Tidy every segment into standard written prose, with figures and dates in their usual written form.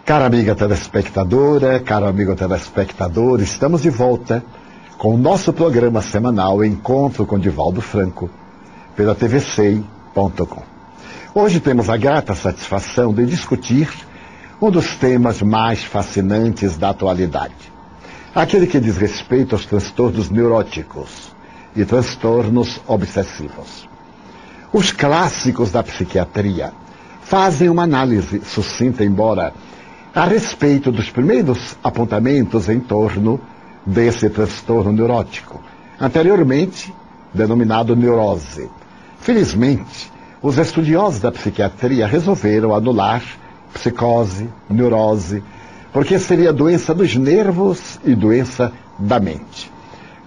Cara amiga telespectadora, caro amigo telespectador, estamos de volta com o nosso programa semanal Encontro com Divaldo Franco, pela tvcei.com. Hoje temos a grata satisfação de discutir um dos temas mais fascinantes da atualidade, aquele que diz respeito aos transtornos neuróticos e transtornos obsessivos. Os clássicos da psiquiatria fazem uma análise sucinta, embora a respeito dos primeiros apontamentos em torno desse transtorno neurótico, anteriormente denominado neurose. Felizmente, os estudiosos da psiquiatria resolveram anular psicose, neurose, porque seria doença dos nervos e doença da mente.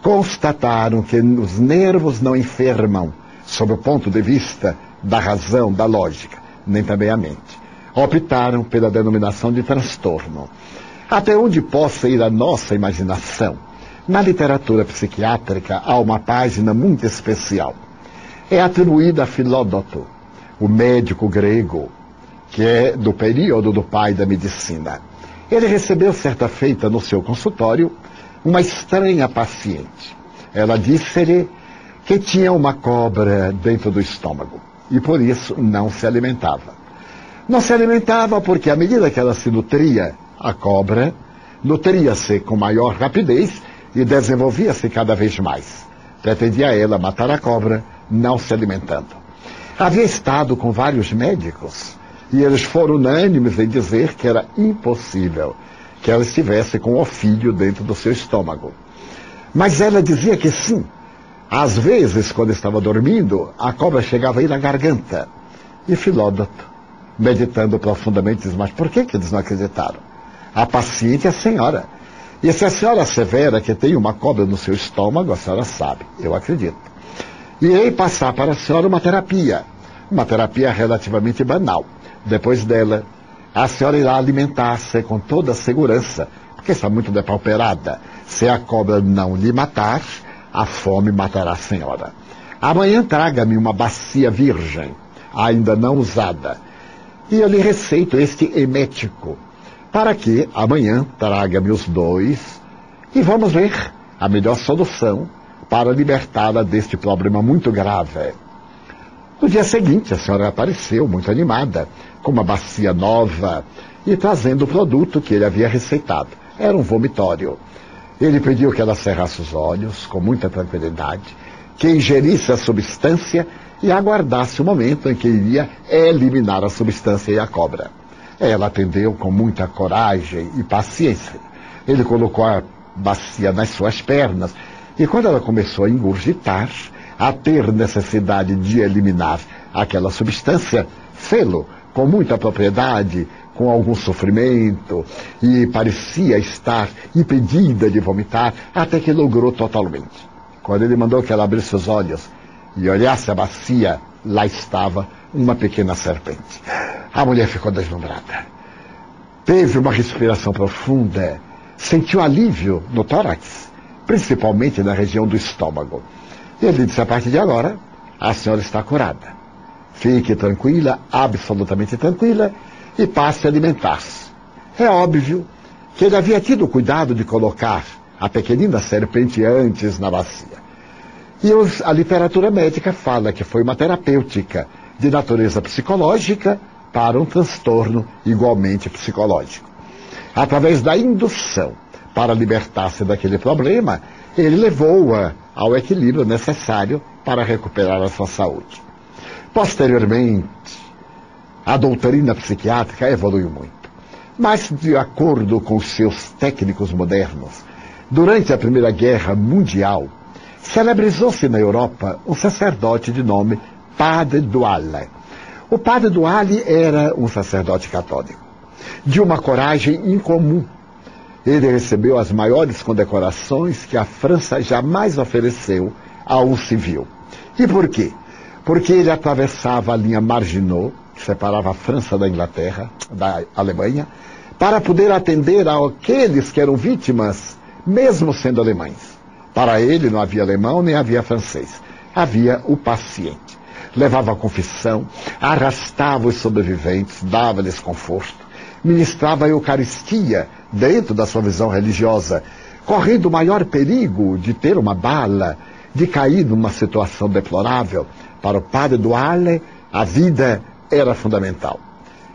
Constataram que os nervos não enfermam sob o ponto de vista da razão, da lógica, nem também a mente. Optaram pela denominação de transtorno. Até onde possa ir a nossa imaginação, na literatura psiquiátrica há uma página muito especial. É atribuída a Filódoto, o médico grego, que é do período do pai da medicina. Ele recebeu certa feita no seu consultório uma estranha paciente. Ela disse-lhe que tinha uma cobra dentro do estômago e por isso não se alimentava. Não se alimentava porque, à medida que ela se nutria, a cobra nutria-se com maior rapidez e desenvolvia-se cada vez mais. Pretendia ela matar a cobra, não se alimentando. Havia estado com vários médicos e eles foram unânimes em dizer que era impossível que ela estivesse com o filho dentro do seu estômago. Mas ela dizia que sim. Às vezes, quando estava dormindo, a cobra chegava aí na garganta. E Filódoto, meditando profundamente, diz: mas por que eles não acreditaram? A paciente é a senhora. E se a senhora assevera que tem uma cobra no seu estômago, a senhora sabe, eu acredito. Irei passar para a senhora uma terapia relativamente banal. Depois dela, a senhora irá alimentar-se com toda a segurança, porque está muito depauperada. Se a cobra não lhe matar, a fome matará a senhora. Amanhã traga-me uma bacia virgem, ainda não usada, e eu lhe receito este emético, para que amanhã traga-me os dois e vamos ver a melhor solução para libertá-la deste problema muito grave. No dia seguinte, a senhora apareceu muito animada, com uma bacia nova e trazendo o produto que ele havia receitado. Era um vomitório. Ele pediu que ela cerrasse os olhos com muita tranquilidade, que ingerisse a substância e aguardasse o momento em que iria eliminar a substância e a cobra. Ela atendeu com muita coragem e paciência. Ele colocou a bacia nas suas pernas e quando ela começou a engurgitar, a ter necessidade de eliminar aquela substância, fê-lo com muita propriedade, com algum sofrimento, e parecia estar impedida de vomitar, até que logrou totalmente. Quando ele mandou que ela abrisse os olhos e olhasse a bacia, lá estava uma pequena serpente. A mulher ficou deslumbrada. Teve uma respiração profunda, sentiu alívio no tórax, principalmente na região do estômago. E ele disse: a partir de agora, a senhora está curada. Fique tranquila, absolutamente tranquila, e passe a alimentar-se. É óbvio que ele havia tido o cuidado de colocar a pequenina serpente antes na bacia. E a literatura médica fala que foi uma terapêutica de natureza psicológica para um transtorno igualmente psicológico. Através da indução para libertar-se daquele problema, ele levou-a ao equilíbrio necessário para recuperar a sua saúde. Posteriormente, a doutrina psiquiátrica evoluiu muito. Mas, de acordo com os seus técnicos modernos, durante a Primeira Guerra Mundial, celebrizou-se na Europa um sacerdote de nome Padre Duhalde. O Padre Duhalde era um sacerdote católico, de uma coragem incomum. Ele recebeu as maiores condecorações que a França jamais ofereceu a um civil. E por quê? Porque ele atravessava a linha Maginot, que separava a França da Inglaterra, da Alemanha, para poder atender àqueles que eram vítimas, mesmo sendo alemães. Para ele não havia alemão nem havia francês. Havia o paciente. Levava a confissão, arrastava os sobreviventes, dava-lhes conforto, ministrava a Eucaristia dentro da sua visão religiosa, correndo o maior perigo de ter uma bala, de cair numa situação deplorável. Para o padre Duhalde, a vida era fundamental.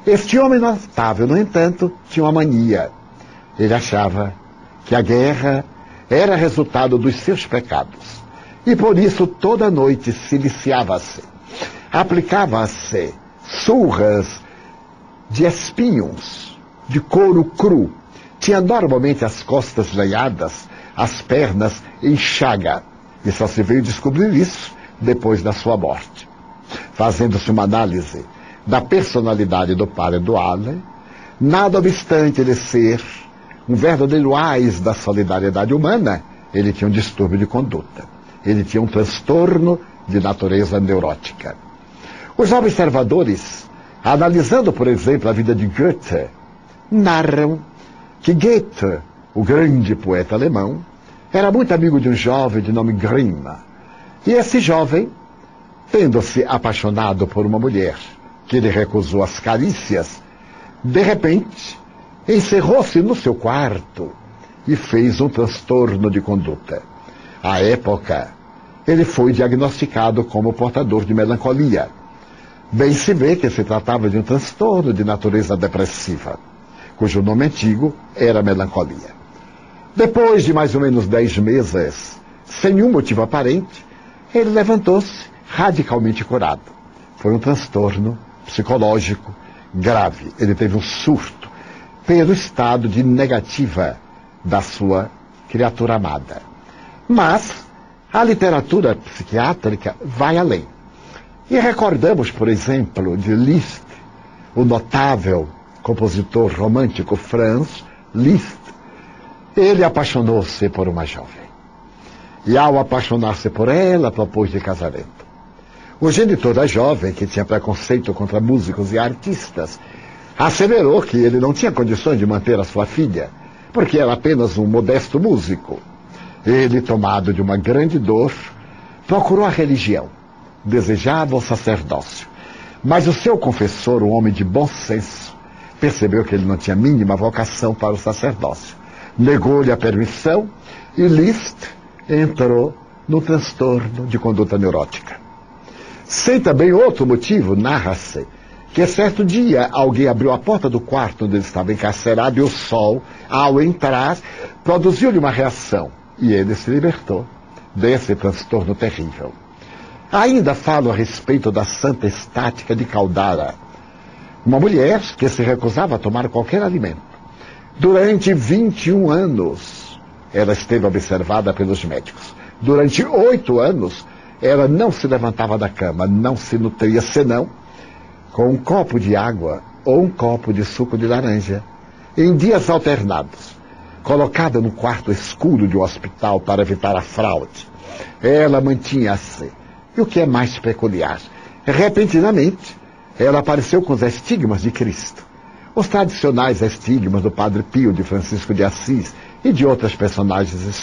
Este homem notável, no entanto, tinha uma mania. Ele achava que a guerra era resultado dos seus pecados. E por isso toda noite siliciava-se. Aplicava-se surras de espinhos, de couro cru. Tinha normalmente as costas lenhadas, as pernas em chaga. E só se veio descobrir isso depois da sua morte. Fazendo-se uma análise da personalidade do padre Duhalde, nada obstante ele ser um verdadeiro ás da solidariedade humana, ele tinha um distúrbio de conduta. Ele tinha um transtorno de natureza neurótica. Os observadores, analisando, por exemplo, a vida de Goethe, narram que Goethe, o grande poeta alemão, era muito amigo de um jovem de nome Grimm. E esse jovem, tendo-se apaixonado por uma mulher que ele recusou as carícias, de repente encerrou-se no seu quarto e fez um transtorno de conduta. À época, ele foi diagnosticado como portador de melancolia. Bem se vê que se tratava de um transtorno de natureza depressiva, cujo nome antigo era melancolia. Depois de mais ou menos 10 meses, sem nenhum motivo aparente, ele levantou-se radicalmente curado. Foi um transtorno psicológico grave. Ele teve um surto pelo estado de negativa da sua criatura amada. Mas a literatura psiquiátrica vai além. E recordamos, por exemplo, de Liszt, o notável compositor romântico Franz Liszt. Ele apaixonou-se por uma jovem. E ao apaixonar-se por ela, propôs de casamento. O genitor da jovem, que tinha preconceito contra músicos e artistas, asseverou que ele não tinha condições de manter a sua filha, porque era apenas um modesto músico. Ele, tomado de uma grande dor, procurou a religião, desejava o sacerdócio. Mas o seu confessor, um homem de bom senso, percebeu que ele não tinha mínima vocação para o sacerdócio. Negou-lhe a permissão e Liszt entrou no transtorno de conduta neurótica. Sem também outro motivo, narra-se que certo dia alguém abriu a porta do quarto onde ele estava encarcerado e o sol, ao entrar, produziu-lhe uma reação e ele se libertou desse transtorno terrível. Ainda falo a respeito da Santa Estática de Caldara, uma mulher que se recusava a tomar qualquer alimento. Durante 21 anos, ela esteve observada pelos médicos. Durante 8 anos, ela não se levantava da cama, não se nutria senão com um copo de água ou um copo de suco de laranja, em dias alternados, colocada no quarto escuro de um hospital para evitar a fraude. Ela mantinha-se. E o que é mais peculiar? Repentinamente, ela apareceu com os estigmas de Cristo. Os tradicionais estigmas do Padre Pio, de Francisco de Assis e de outras personagens históricas.